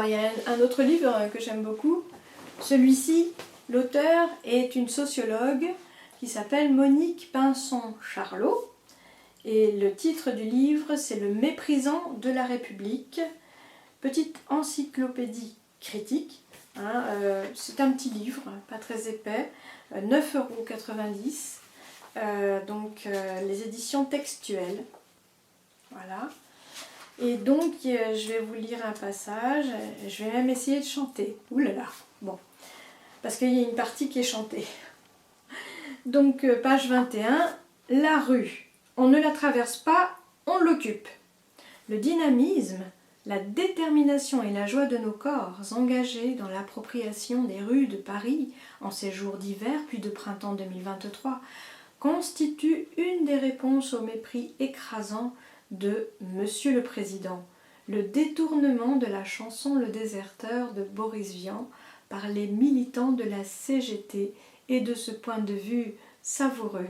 il y a un autre livre que j'aime beaucoup. Celui-ci, l'auteur est une sociologue qui s'appelle Monique Pinson-Charlot. Et le titre du livre, c'est Le méprisant de la République. Petite encyclopédie critique. C'est un petit livre, pas très épais, 9,90 €. Les éditions textuelles. Voilà. Et donc, je vais vous lire un passage. Je vais même essayer de chanter. Ouh là là. Bon. Parce qu'il y a une partie qui est chantée. Donc, page 21. La rue. On ne la traverse pas, on l'occupe. Le dynamisme, la détermination et la joie de nos corps engagés dans l'appropriation des rues de Paris en ces jours d'hiver puis de printemps 2023 constituent une des réponses au mépris écrasant de Monsieur le Président, le détournement de la chanson Le Déserteur de Boris Vian par les militants de la CGT et de ce point de vue savoureux.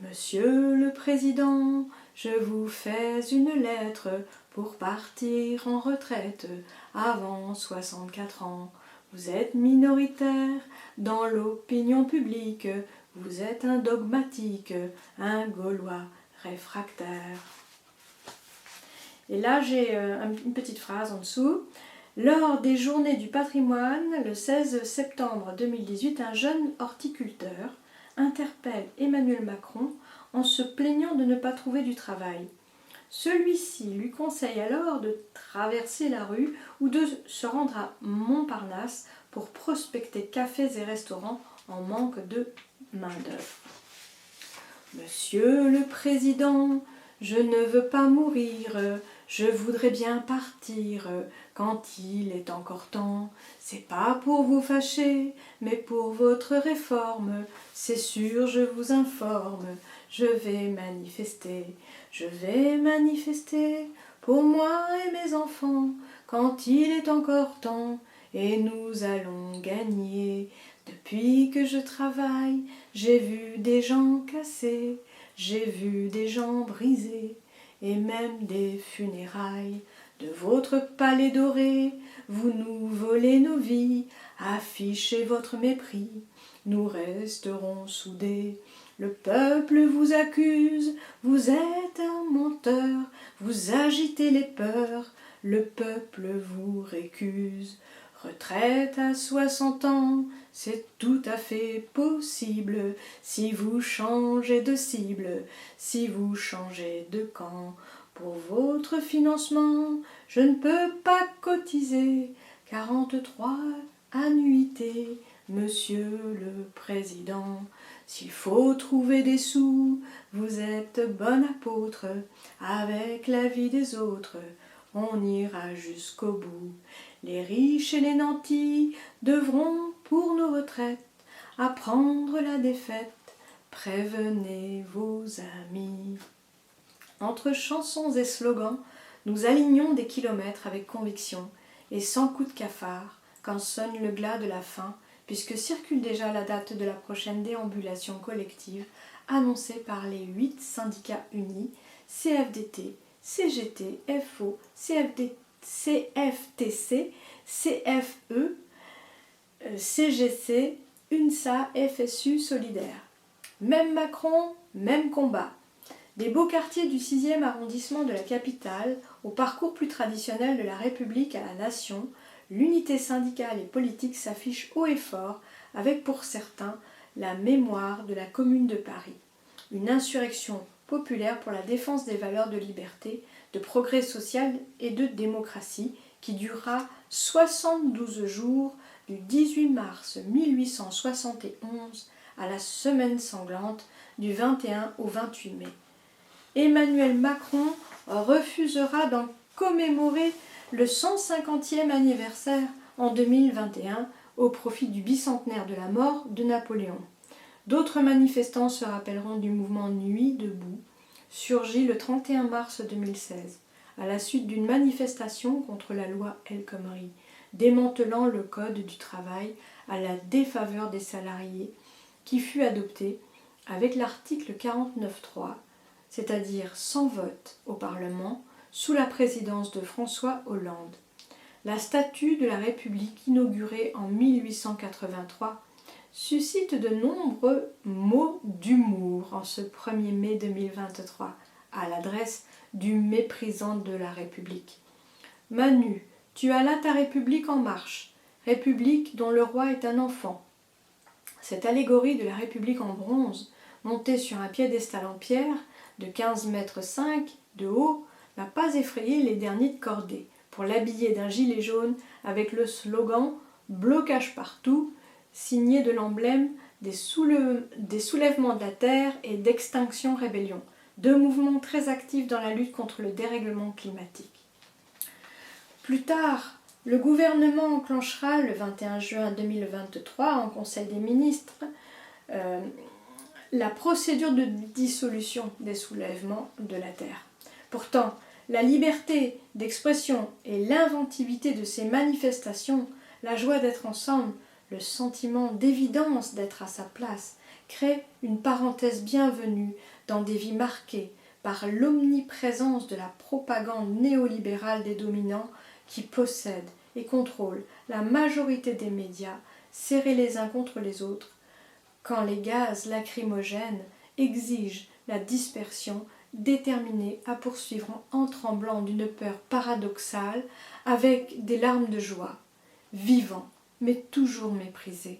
Monsieur le Président, je vous fais une lettre pour partir en retraite avant 64 ans. Vous êtes minoritaire dans l'opinion publique, vous êtes un dogmatique, un Gaulois réfractaire. Et là, j'ai une petite phrase en dessous. Lors des Journées du patrimoine, le 16 septembre 2018, un jeune horticulteur interpelle Emmanuel Macron en se plaignant de ne pas trouver du travail. Celui-ci lui conseille alors de traverser la rue ou de se rendre à Montparnasse pour prospecter cafés et restaurants en manque de main-d'œuvre. Monsieur le Président, je ne veux pas mourir, je voudrais bien partir quand il est encore temps. C'est pas pour vous fâcher, mais pour votre réforme. C'est sûr, je vous informe, je vais manifester pour moi et mes enfants quand il est encore temps. Et nous allons gagner. Depuis que je travaille, j'ai vu des gens cassés, j'ai vu des gens brisés, et même des funérailles. De votre palais doré, vous nous volez nos vies, affichez votre mépris, nous resterons soudés. Le peuple vous accuse, vous êtes un menteur, vous agitez les peurs, le peuple vous récuse. Retraite à 60 ans, c'est tout à fait possible si vous changez de cible, si vous changez de camp. Pour votre financement, je ne peux pas cotiser 43 annuités, Monsieur le Président. S'il faut trouver des sous, vous êtes bon apôtre, avec la vie des autres, on ira jusqu'au bout. Les riches et les nantis devront, pour nos retraites, apprendre la défaite. Prévenez vos amis. Entre chansons et slogans, nous alignons des kilomètres avec conviction et sans coup de cafard quand sonne le glas de la fin, puisque circule déjà la date de la prochaine déambulation collective annoncée par les 8 syndicats unis, CFDT, CGT, FO, CFTC, CFE, CGC, UNSA, FSU, Solidaire. Même Macron, même combat. Des beaux quartiers du 6e arrondissement de la capitale, au parcours plus traditionnel de la République à la Nation, l'unité syndicale et politique s'affiche haut et fort, avec pour certains la mémoire de la Commune de Paris. Une insurrection populaire pour la défense des valeurs de liberté, de progrès social et de démocratie qui durera 72 jours du 18 mars 1871 à la semaine sanglante du 21 au 28 mai. Emmanuel Macron refusera d'en commémorer le 150e anniversaire en 2021 au profit du bicentenaire de la mort de Napoléon. D'autres manifestants se rappelleront du mouvement Nuit debout, surgi le 31 mars 2016, à la suite d'une manifestation contre la loi El Khomri, démantelant le code du travail à la défaveur des salariés, qui fut adopté avec l'article 49.3, c'est-à-dire sans vote au Parlement, sous la présidence de François Hollande. la statue de la République inaugurée en 1883 suscite de nombreux mots d'humour en ce 1er mai 2023 à l'adresse du méprisant de la République. Manu, tu as là ta République en marche, République dont le roi est un enfant. Cette allégorie de la République en bronze, montée sur un piédestal en pierre de 15,5 mètres de haut, n'a pas effrayé les derniers de cordée pour l'habiller d'un gilet jaune avec le slogan « Blocage partout », signé de l'emblème des soulèvements de la terre et d'Extinction Rébellion, deux mouvements très actifs dans la lutte contre le dérèglement climatique. Plus tard, le gouvernement enclenchera le 21 juin 2023 en Conseil des ministres la procédure de dissolution des soulèvements de la terre. Pourtant, la liberté d'expression et l'inventivité de ces manifestations, la joie d'être ensemble, le sentiment d'évidence d'être à sa place, créent une parenthèse bienvenue dans des vies marquées par l'omniprésence de la propagande néolibérale des dominants qui possèdent et contrôlent la majorité des médias, serrés les uns contre les autres, quand les gaz lacrymogènes exigent la dispersion, déterminés à poursuivre en tremblant d'une peur paradoxale, avec des larmes de joie, vivants, mais toujours méprisés.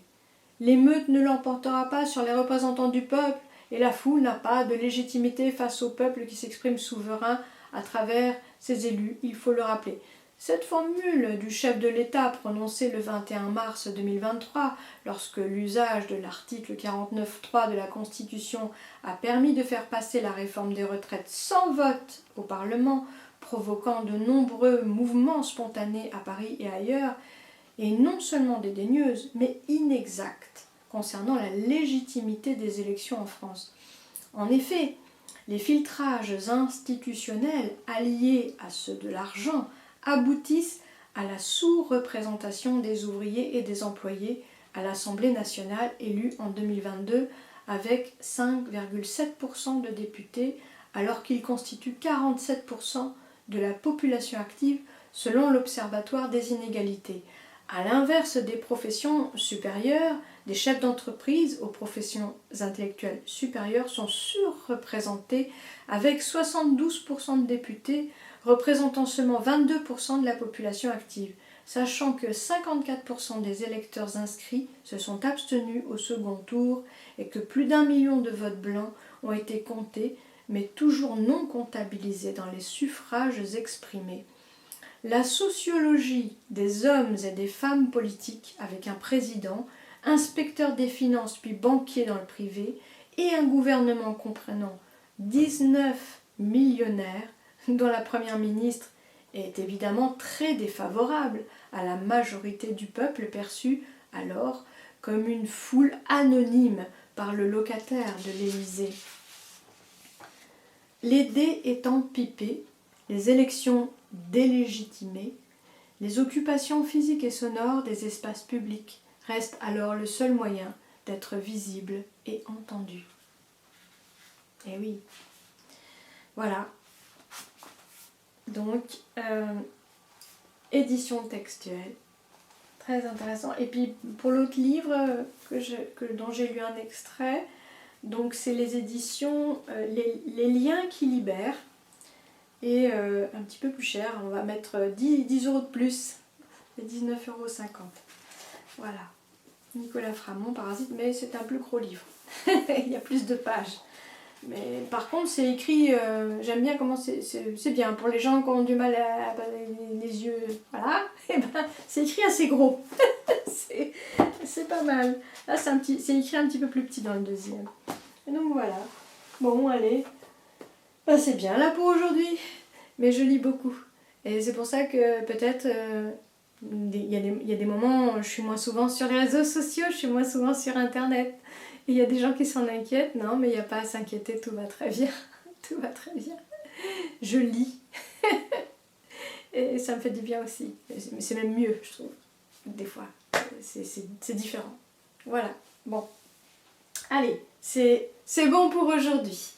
L'émeute ne l'emportera pas sur les représentants du peuple, et la foule n'a pas de légitimité face au peuple qui s'exprime souverain à travers ses élus, il faut le rappeler. Cette formule du chef de l'État prononcée le 21 mars 2023, lorsque l'usage de l'article 49.3 de la Constitution a permis de faire passer la réforme des retraites sans vote au Parlement, provoquant de nombreux mouvements spontanés à Paris et ailleurs, est non seulement dédaigneuse, mais inexacte concernant la légitimité des élections en France. En effet, les filtrages institutionnels alliés à ceux de l'argent aboutissent à la sous-représentation des ouvriers et des employés à l'Assemblée nationale élue en 2022 avec 5,7% de députés alors qu'ils constituent 47% de la population active selon l'Observatoire des inégalités. À l'inverse des professions supérieures, des chefs d'entreprise aux professions intellectuelles supérieures sont surreprésentés avec 72% de députés représentant seulement 22% de la population active, sachant que 54% des électeurs inscrits se sont abstenus au second tour et que plus d'1 million de votes blancs ont été comptés, mais toujours non comptabilisés dans les suffrages exprimés. La sociologie des hommes et des femmes politiques, avec un président, inspecteur des finances puis banquier dans le privé, et un gouvernement comprenant 19 millionnaires, dont la première ministre est évidemment très défavorable à la majorité du peuple perçue alors comme une foule anonyme par le locataire de l'Élysée. Les dés étant pipés, les élections délégitimées, les occupations physiques et sonores des espaces publics restent alors le seul moyen d'être visible et entendu. Eh oui, voilà. Donc, édition textuelle, très intéressant. Et puis pour l'autre livre dont j'ai lu un extrait, donc c'est les éditions les liens qui libèrent, et un petit peu plus cher, on va mettre 10 euros de plus, c'est 19,50 €. Voilà, Nicolas Framont, Parasite, mais c'est un plus gros livre, il y a plus de pages. Mais par contre c'est écrit, j'aime bien comment c'est bien, pour les gens qui ont du mal à les yeux, voilà, et ben c'est écrit assez gros, c'est pas mal. Là c'est écrit un petit peu plus petit dans le deuxième. Et donc voilà, bon allez, ben, c'est bien là pour aujourd'hui, mais je lis beaucoup. Et c'est pour ça que peut-être il y a des moments où je suis moins souvent sur les réseaux sociaux, je suis moins souvent sur internet. Il y a des gens qui s'en inquiètent, non, mais il n'y a pas à s'inquiéter, tout va très bien. Tout va très bien. Je lis. Et ça me fait du bien aussi. Mais c'est même mieux, je trouve, des fois. C'est différent. Voilà. Bon. Allez, c'est bon pour aujourd'hui.